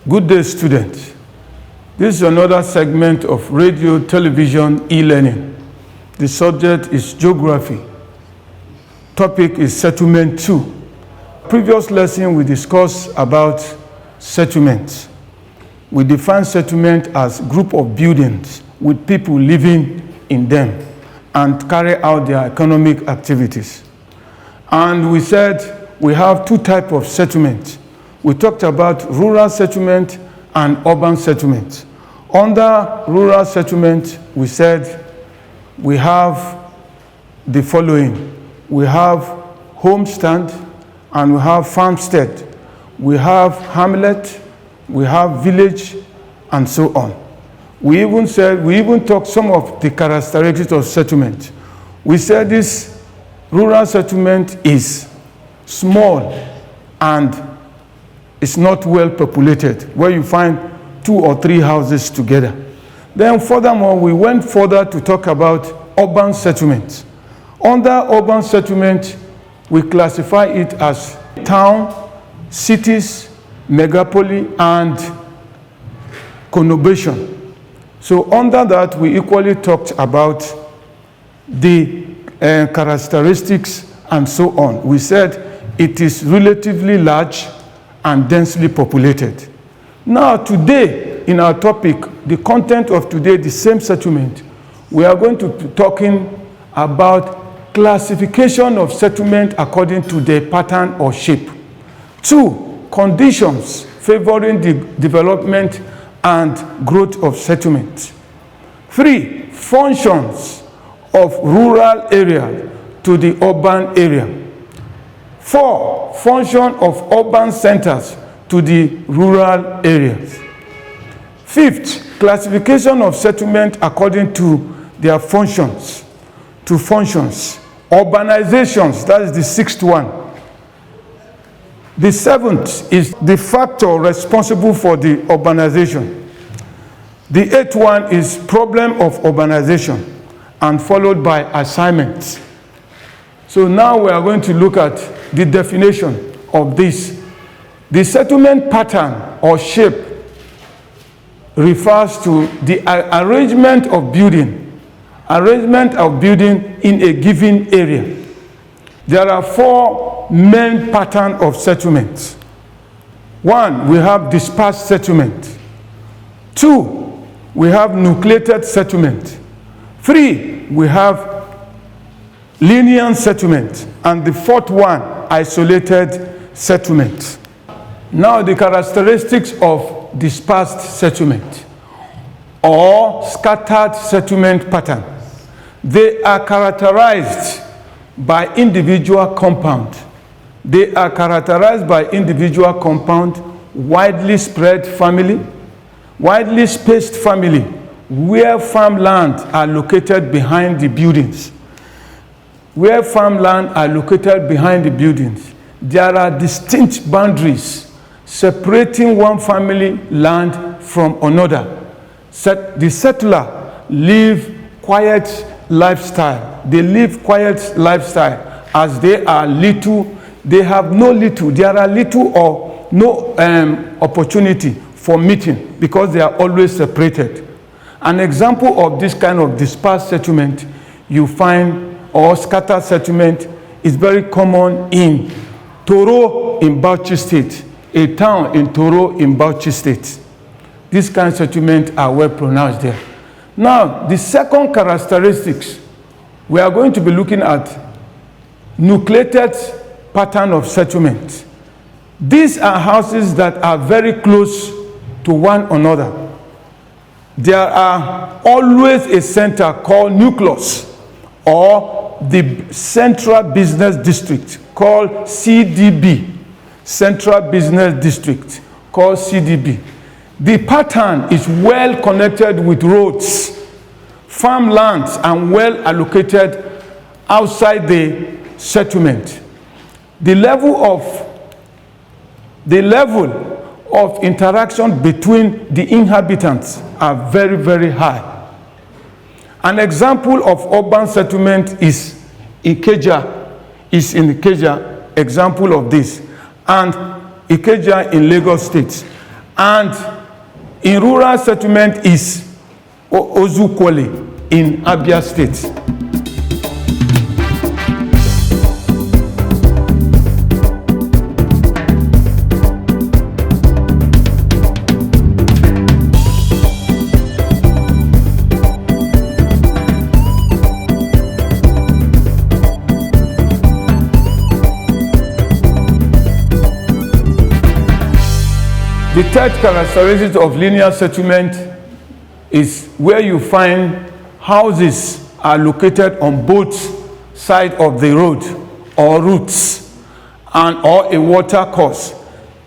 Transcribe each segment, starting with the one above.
Good day, students. This is another segment of radio, television, e-learning. The subject is geography. Topic is settlement 2. Previous lesson we discussed about settlements. We define settlement as group of buildings with people living in them and carry out their economic activities. And we said we have two types of settlement. We talked about rural settlement and urban settlement. Under rural settlement, we said we have the following. We have homestand and we have farmstead. We have hamlet, we have village, and so on. We even talked some of the characteristics of settlement. We said this rural settlement is small and it's not well populated, where you find 2 or 3 houses together. Then furthermore, we went further to talk about urban settlement. Under urban settlement, we classify it as town, cities, megapolis, and conurbation. So under that, we equally talked about the characteristics and so on. We said it is relatively large and densely populated. Now today, in our topic, the content of today, the same settlement, we are going to be talking about classification of settlement according to their pattern or shape. 2, conditions favoring the development and growth of settlement. 3, functions of rural area to the urban area. 4, function of urban centers to the rural areas. 5th, classification of settlement according to their functions. 2 functions. Urbanizations, that is the 6th one. The 7th is the factor responsible for the urbanization. The 8th one is problem of urbanization, and followed by assignments. So now we are going to look at the definition of this. The settlement pattern or shape refers to the arrangement of building in a given area. There are 4 main patterns of settlement. 1, we have dispersed settlement. 2, we have nucleated settlement. 3, we have linear settlement. And the 4th one, isolated settlement. Now the characteristics of dispersed settlement or scattered settlement pattern. They are characterized by individual compound. They are characterized by individual compound, widely spread family, widely spaced family, where farmland are located behind the buildings. Where farmland are located behind the buildings, there are distinct boundaries separating one family land from another. The settler live quiet lifestyle. They live quiet lifestyle as they are little. They have no little. There are little or no opportunity for meeting because they are always separated. An example of this kind of dispersed settlement you find, or scattered settlement, is very common in Toro in Bauchi State, a town in Toro in Bauchi State. These kind of settlements are well pronounced there. Now, the second characteristics, we are going to be looking at nucleated pattern of settlement. These are houses that are very close to one another. There are always a center called nucleus, or the Central Business District, called CDB, Central Business District, called CDB. The pattern is well connected with roads, farmlands, and well allocated outside the settlement. The level of interaction between the inhabitants are very, very high. An example of urban settlement is Ikeja, example of this, and Ikeja in Lagos State. And in rural settlement is Ozukwole in Abia State. The third characteristic of linear settlement is where you find houses are located on both sides of the road or routes and or a water course.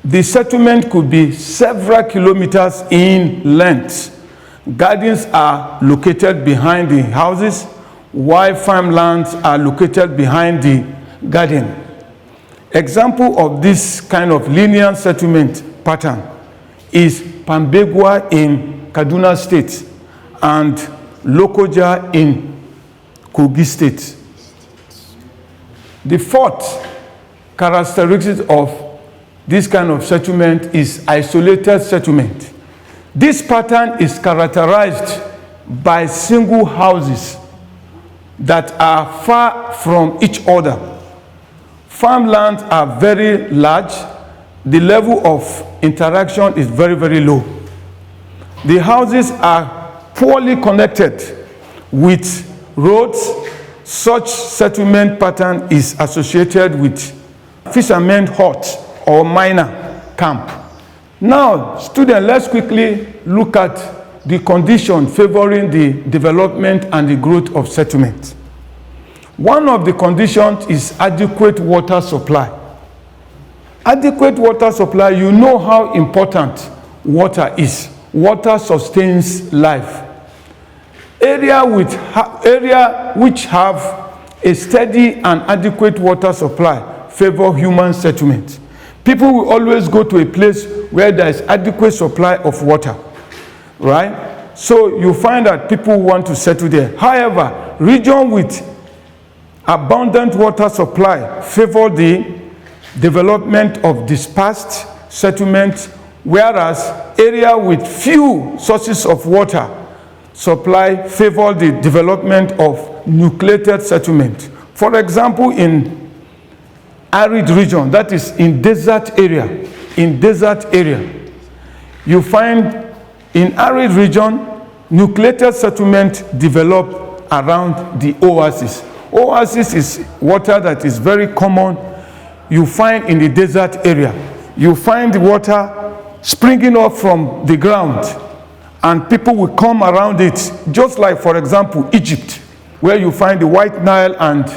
The settlement could be several kilometers in length. Gardens are located behind the houses, while farmlands are located behind the garden. Example of this kind of linear settlement pattern is Pambegwa in Kaduna State and Lokoja in Kogi State. The fourth characteristic of this kind of settlement is isolated settlement. This pattern is characterized by single houses that are far from each other. Farmlands are very large. The level of interaction is very, very low. The houses are poorly connected with roads. Such settlement pattern is associated with fisherman hut or miner camp. Now, students, let's quickly look at the condition favoring the development and the growth of settlement. One of the conditions is adequate water supply. Adequate water supply, you know how important water is. Water sustains life. Area which have a steady and adequate water supply favor human settlement. People will always go to a place where there is adequate supply of water, right? So you find that people want to settle there. However, region with abundant water supply favor the development of dispersed settlement, whereas area with few sources of water supply favor the development of nucleated settlement. For example, in arid region, that is in desert area, you find in arid region, nucleated settlement develop around the oasis. Oasis is water that is very common. You find in the desert area, you find the water springing up from the ground, and people will come around it, just like, for example, Egypt, where you find the White Nile and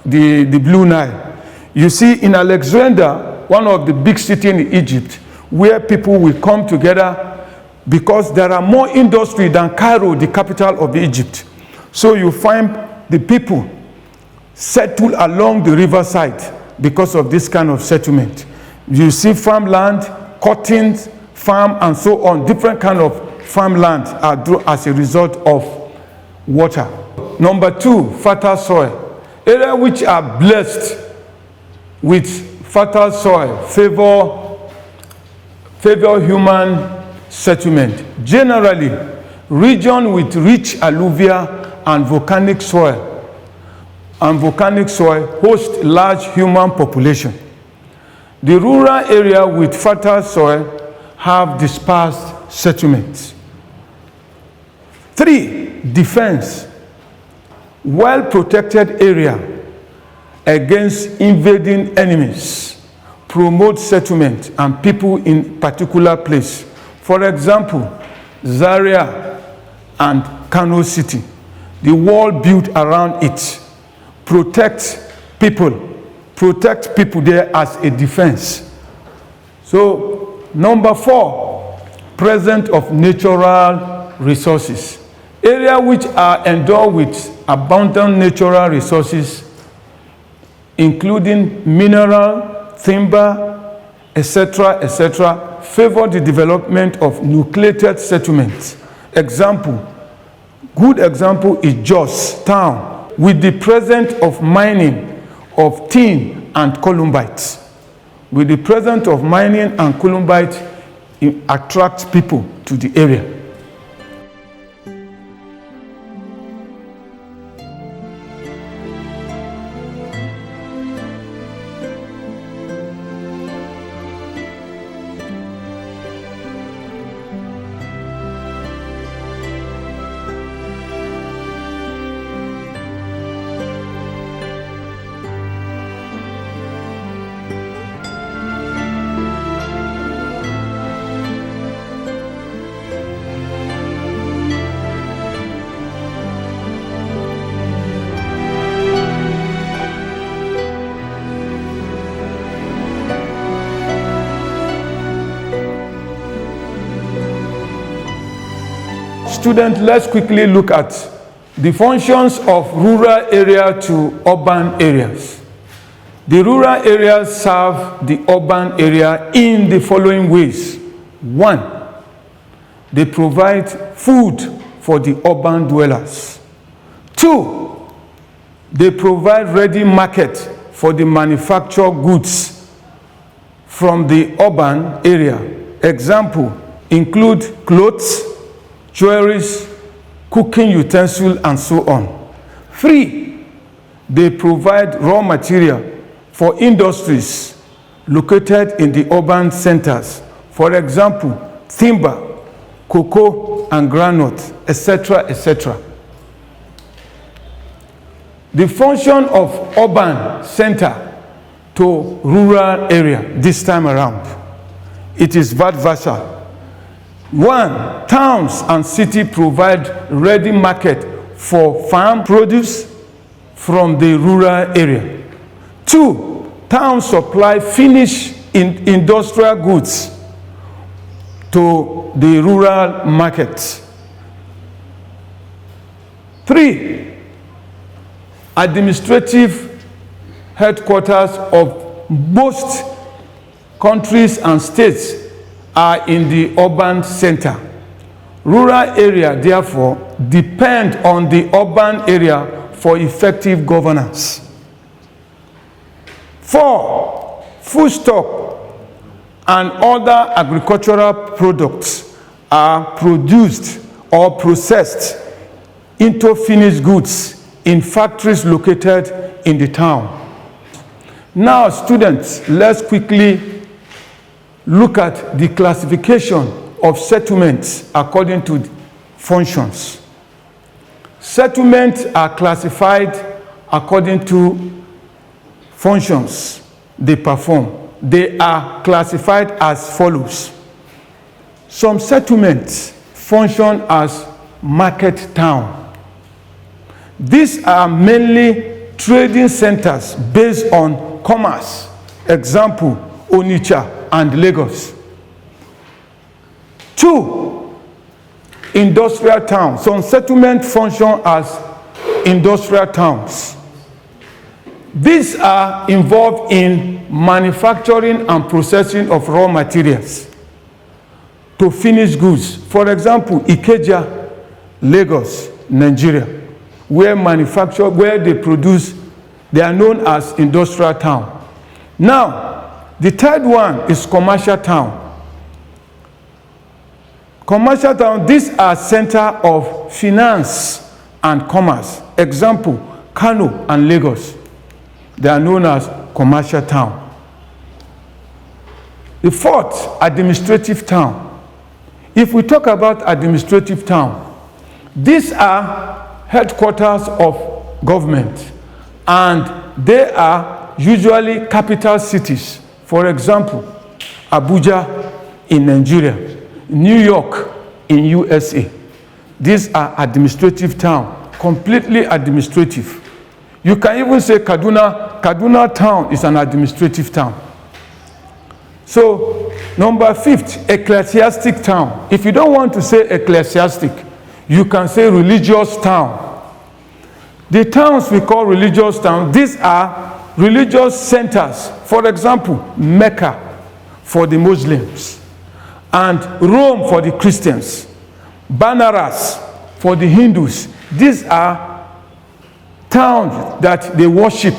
the Blue Nile. You see in Alexandria, one of the big cities in Egypt, where people will come together because there are more industry than Cairo, the capital of Egypt. So you find the people settle along the riverside because of this kind of settlement. You see farmland, cotton farm, and so on. Different kind of farmland are as a result of water. Number two, fertile soil. Areas which are blessed with fertile soil favor human settlement. Generally, region with rich alluvial and volcanic soil host large human population. The rural area with fertile soil have dispersed settlements. 3, defense. Well-protected area against invading enemies promote settlement and people in particular place. For example, Zaria and Kano City, the wall built around it protect people there as a defense. So, number 4, presence of natural resources. Areas which are endowed with abundant natural resources, including mineral, timber, etc., favor the development of nucleated settlements. Good example is Jos town, with the presence of mining of tin and columbite. With the presence of mining and columbite, attract people to the area. Students, let's quickly look at the functions of rural area to urban areas. The rural areas serve the urban area in the following ways. 1, they provide food for the urban dwellers. 2, they provide ready market for the manufactured goods from the urban area. Example include clothes, jewelries, cooking utensils, and so on. 3, they provide raw material for industries located in the urban centers. For example, timber, cocoa, and granite, etc., etc. The function of urban center to rural area this time around, it is vice versa. 1, towns and cities provide ready market for farm produce from the rural area. 2, towns supply finished industrial goods to the rural market. 3, administrative headquarters of most countries and states are in the urban center. Rural area, therefore, depend on the urban area for effective governance. 4, foodstuff and other agricultural products are produced or processed into finished goods in factories located in the town. Now, students, let's quickly look at the classification of settlements according to functions. Settlements are classified according to functions they perform. They are classified as follows. Some settlements function as market town. These are mainly trading centers based on commerce. Example, Onitsha and Lagos. 2, industrial towns. Some settlements function as industrial towns. These are involved in manufacturing and processing of raw materials to finished goods. For example, Ikeja, Lagos, Nigeria, where they produce, they are known as industrial town. Now, the third one is commercial town. Commercial town, these are centers of finance and commerce. Example, Kano and Lagos. They are known as commercial town. The fourth, administrative town. If we talk about administrative town, these are headquarters of government, and they are usually capital cities. For example, Abuja in Nigeria, New York in USA. These are administrative towns, completely administrative. You can even say Kaduna town is an administrative town. So, number 5, ecclesiastic town. If you don't want to say ecclesiastic, you can say religious town. The towns we call religious towns, these are religious centers. For example, Mecca for the Muslims, and Rome for the Christians, Banaras for the Hindus. These are towns that they worship,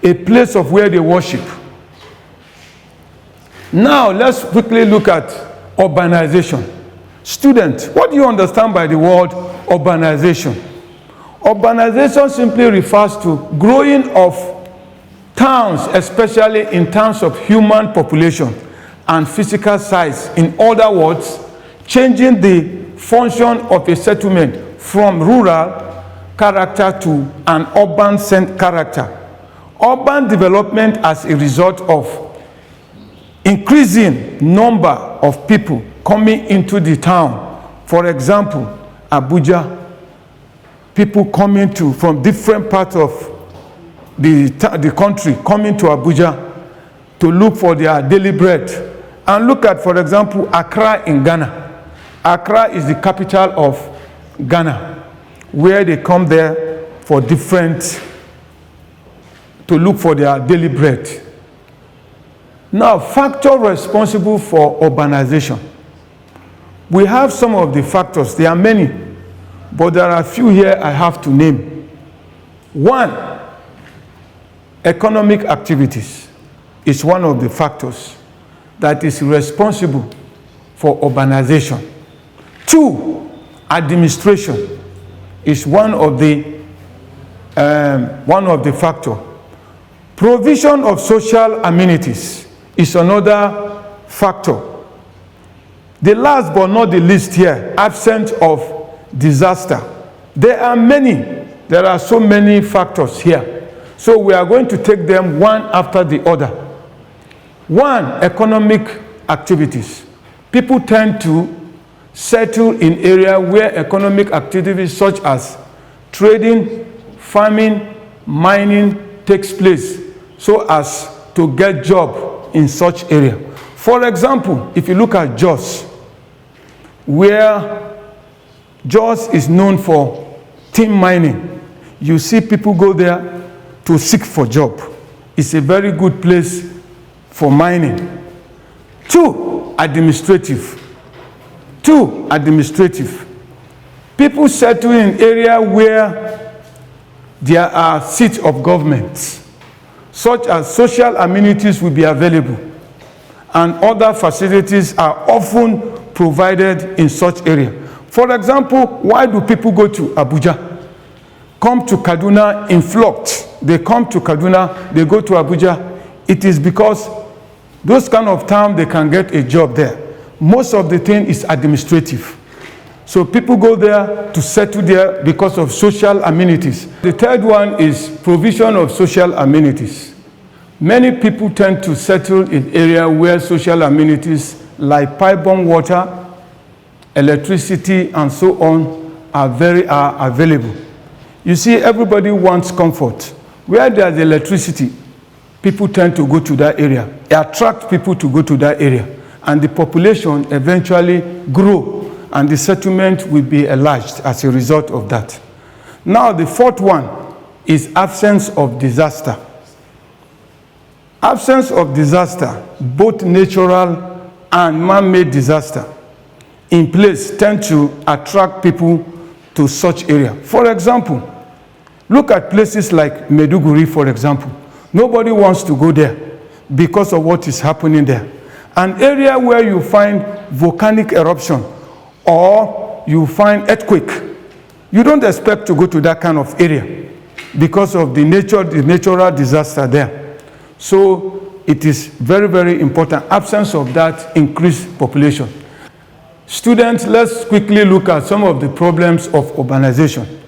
a place of where they worship. Now, let's quickly look at Urbanization. Students, what do you understand by the word urbanization? Urbanization simply refers to growing of towns, especially in terms of human population and physical size. In other words, changing the function of a settlement from rural character to an urban character. Urban development as a result of increasing number of people coming into the town. For example, Abuja, people coming from different parts of the country coming to Abuja to look for their daily bread. And look at, for example, Accra in Ghana. Accra is the capital of Ghana, where they come there for to look for their daily bread. Now, factor responsible for urbanization. We have some of the factors. There are many, but there are a few here I have to name. One, economic activities is one of the factors that is responsible for urbanization. Two, administration is one of the factors. Provision of social amenities is another factor. The last but not the least here, absence of disaster. There are many. There are so many factors here. So we are going to take them one after the other. One, economic activities. People tend to settle in areas where economic activities such as trading, farming, mining takes place, so as to get job in such area. For example, if you look at Jos, where Jos is known for tin mining, you see people go there to seek for job. It's a very good place for mining. Two, administrative. People settle in area where there are seats of government, such as social amenities will be available, and other facilities are often provided in such area. For example, why do people go to Abuja? Come to Kaduna in flux. They come to Kaduna, they go to Abuja. It is because those kind of towns, they can get a job there. Most of the thing is administrative. So people go there to settle there because of social amenities. The third one is provision of social amenities. Many people tend to settle in areas where social amenities like pipe-borne water, electricity, and so on are available. You see, everybody wants comfort. Where there's electricity, people tend to go to that area. It attracts people to go to that area. And the population eventually grow, and the settlement will be enlarged as a result of that. Now, the fourth one is absence of disaster. Absence of disaster, both natural and man-made disaster, in place tend to attract people to such area. For example, look at places like Maiduguri, for example. Nobody wants to go there because of what is happening there. An area where you find volcanic eruption or you find earthquake, you don't expect to go to that kind of area because of the natural disaster there. So it is very, very important. Absence of that increased population. Students, let's quickly look at some of the problems of urbanization.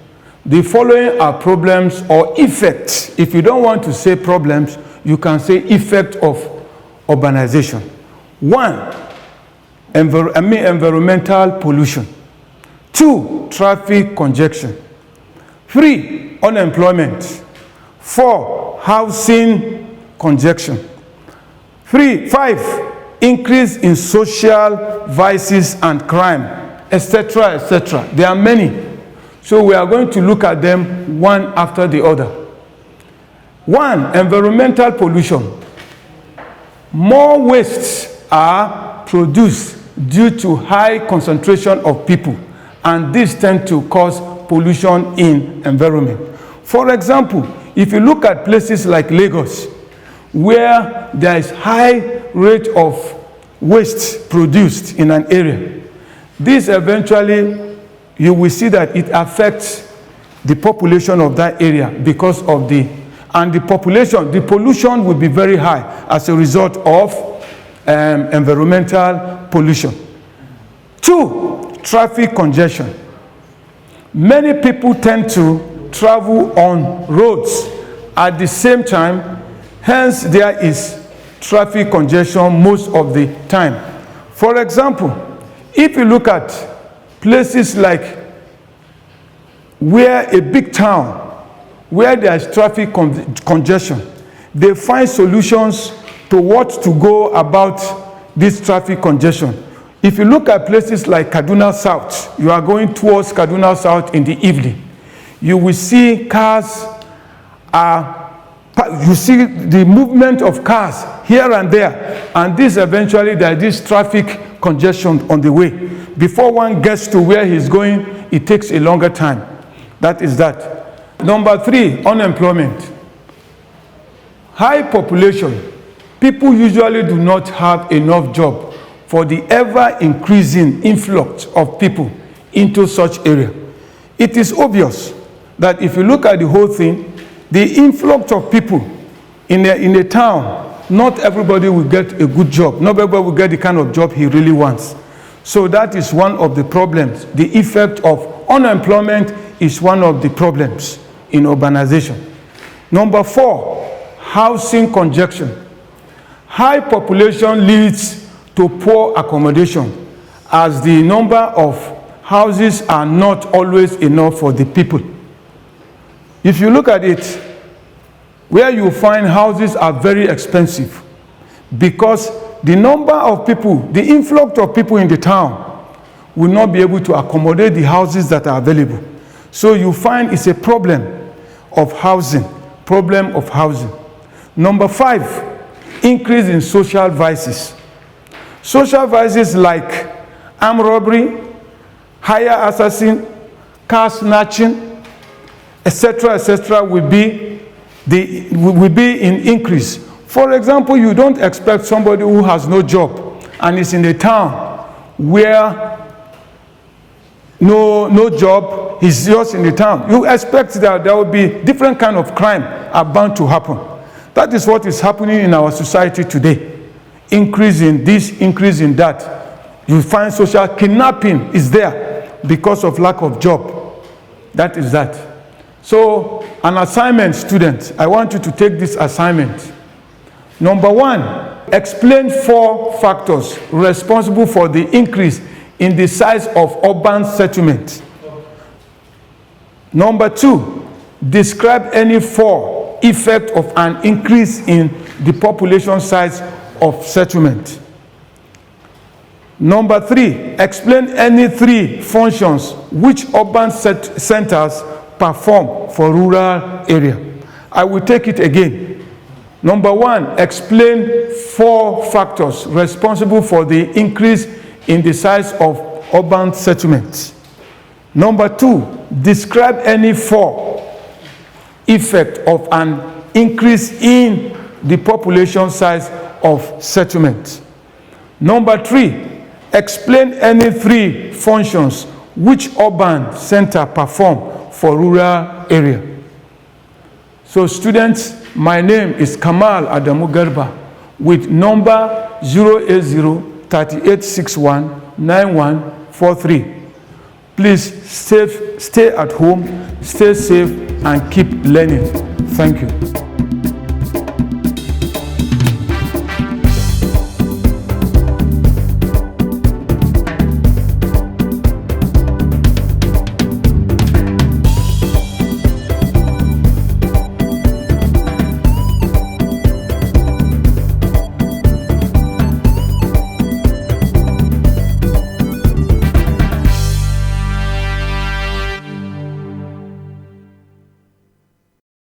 The following are problems or effects. If you don't want to say problems, you can say effect of urbanization. One, environmental pollution. Two, traffic congestion. Three, unemployment. Four, housing congestion. Five, increase in social vices and crime, etc., etc. There are many. So we are going to look at them one after the other. One, environmental pollution. More wastes are produced due to high concentration of people, and this tends to cause pollution in environment. For example, if you look at places like Lagos, where there is high rate of waste produced in an area, this eventually, you will see that it affects the population of that area because of the pollution will be very high as a result of environmental pollution. 2, traffic congestion. Many people tend to travel on roads at the same time, hence there is traffic congestion most of the time. For example, if you look at places like where a big town, where there is traffic congestion, they find solutions to what to go about this traffic congestion. If you look at places like Kaduna South, you are going towards Kaduna South in the evening, you will see cars you see the movement of cars here and there, and this eventually there is this traffic congestion on the way. Before one gets to where he's going, it takes a longer time. That is that. Number 3, unemployment. High population. People usually do not have enough job for the ever-increasing influx of people into such area. It is obvious that if you look at the whole thing, the influx of people in a town, not everybody will get a good job. Not everybody will get the kind of job he really wants. So that is one of the problems. The effect of unemployment is one of the problems in urbanization. Number 4, housing congestion. High population leads to poor accommodation, as the number of houses are not always enough for the people. If you look at it, where you find houses are very expensive because the number of people, the influx of people in the town will not be able to accommodate the houses that are available. So you find it's a problem of housing, Number 5, increase in social vices. Social vices like armed robbery, hire assassin, car snatching, etc., will be in increase. For example, you don't expect somebody who has no job and is in a town where no job, is just in the town. You expect that there will be different kind of crime are bound to happen. That is what is happening in our society today. Increase in this, increase in that. You find social kidnapping is there because of lack of job. That is that. So, an assignment, students, I want you to take this assignment. Number 1, explain 4 factors responsible for the increase in the size of urban settlement. Number 2, describe any 4 effects of an increase in the population size of settlement. Number 3, explain any 3 functions which urban centers perform for rural area. I will take it again. Number 1, explain 4 factors responsible for the increase in the size of urban settlements. Number 2, describe any 4 effects of an increase in the population size of settlement. Number 3, explain any 3 functions which urban center perform for rural area. So students, my name is Kamal Adamu Garba with number 08038619143. Please stay at home, stay safe, and keep learning. Thank you.